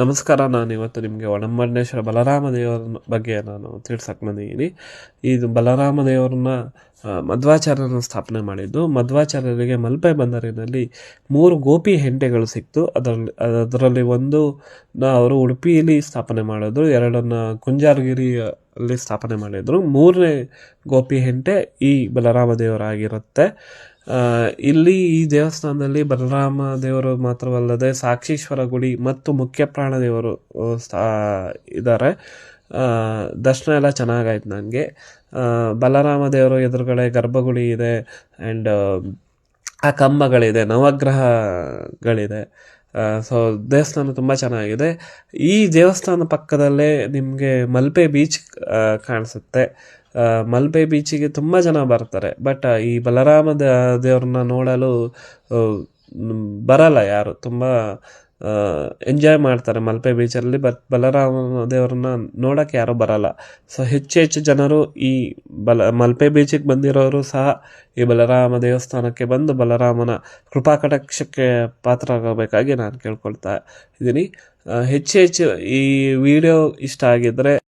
ನಮಸ್ಕಾರ. ನಾನಿವತ್ತು ನಿಮಗೆ ಒಡಂಬಡಿನೇಶ್ವರ ಬಲರಾಮ ದೇವರ ಬಗ್ಗೆ ನಾನು ತಿಳ್ಸಕ್ಕೆ ಬಂದಿದ್ದೀನಿ. ಇದು ಬಲರಾಮ ದೇವರನ್ನ ಮಧ್ವಾಚಾರ್ಯರನ್ನು ಸ್ಥಾಪನೆ ಮಾಡಿದ್ದು. ಮಧ್ವಾಚಾರ್ಯರಿಗೆ ಮಲ್ಪೆ ಬಂದರಿನಲ್ಲಿ 3 ಗೋಪಿ ಹೆಂಟೆಗಳು ಸಿಕ್ತು. ಅದರಲ್ಲಿ ಒಂದು ಅವರು ಉಡುಪಿಯಲ್ಲಿ ಸ್ಥಾಪನೆ ಮಾಡಿದ್ರು, 2 ಕುಂಜಾರಗಿರಿಯಲ್ಲಿ ಸ್ಥಾಪನೆ ಮಾಡಿದರು. 3ನೇ ಗೋಪಿ ಹೆಂಟೆ ಈ ಬಲರಾಮ ದೇವರಾಗಿರುತ್ತೆ. ಇಲ್ಲಿ ಈ ದೇವಸ್ಥಾನದಲ್ಲಿ ಬಲರಾಮ ದೇವರು ಮಾತ್ರವಲ್ಲದೆ ಸಾಕ್ಷೀಶ್ವರ ಗುಡಿ ಮತ್ತು ಮುಖ್ಯ ಪ್ರಾಣ ದೇವರು ಇದ್ದಾರೆ. ದರ್ಶನ ಎಲ್ಲ ಚೆನ್ನಾಗಾಯ್ತು ನನಗೆ. ಬಲರಾಮ ದೇವರು ಎದುರುಗಡೆ ಗರ್ಭಗುಡಿ ಇದೆ, ಆ್ಯಂಡ್ ಆ ಕಂಬಗಳಿದೆ, ನವಗ್ರಹಗಳಿದೆ. ಸೊ ದೇವಸ್ಥಾನ ತುಂಬ ಚೆನ್ನಾಗಿದೆ. ಈ ದೇವಸ್ಥಾನ ಪಕ್ಕದಲ್ಲೇ ನಿಮಗೆ ಮಲ್ಪೆ ಬೀಚ್ ಕಾಣಿಸುತ್ತೆ. ಮಲ್ಪೆ ಬೀಚಿಗೆ ತುಂಬ ಜನ ಬರ್ತಾರೆ, ಬಟ್ ಈ ಬಲರಾಮ ದೇವ್ರನ್ನ ನೋಡಲು ಬರಲ್ಲ ಯಾರು. ತುಂಬ ಎಂಜಾಯ್ ಮಾಡ್ತಾರೆ ಮಲ್ಪೆ ಬೀಚಲ್ಲಿ, ಬಟ್ ಬಲರಾಮ ದೇವ್ರನ್ನ ನೋಡೋಕ್ಕೆ ಯಾರೂ ಬರಲ್ಲ. ಸೊ ಹೆಚ್ಚು ಜನರು ಈ ಮಲ್ಪೆ ಬೀಚಿಗೆ ಬಂದಿರೋರು ಸಹ ಈ ಬಲರಾಮ ದೇವಸ್ಥಾನಕ್ಕೆ ಬಂದು ಬಲರಾಮನ ಕೃಪಾ ಕಟಾಕ್ಷಕ್ಕೆ ಪಾತ್ರರಾಗಬೇಕಾಗಿ ನಾನು ಕೇಳ್ಕೊಳ್ತಾ ಇದ್ದೀನಿ. ಹೆಚ್ಚು ಈ ವಿಡಿಯೋ ಇಷ್ಟ ಆಗಿದ್ದರೆ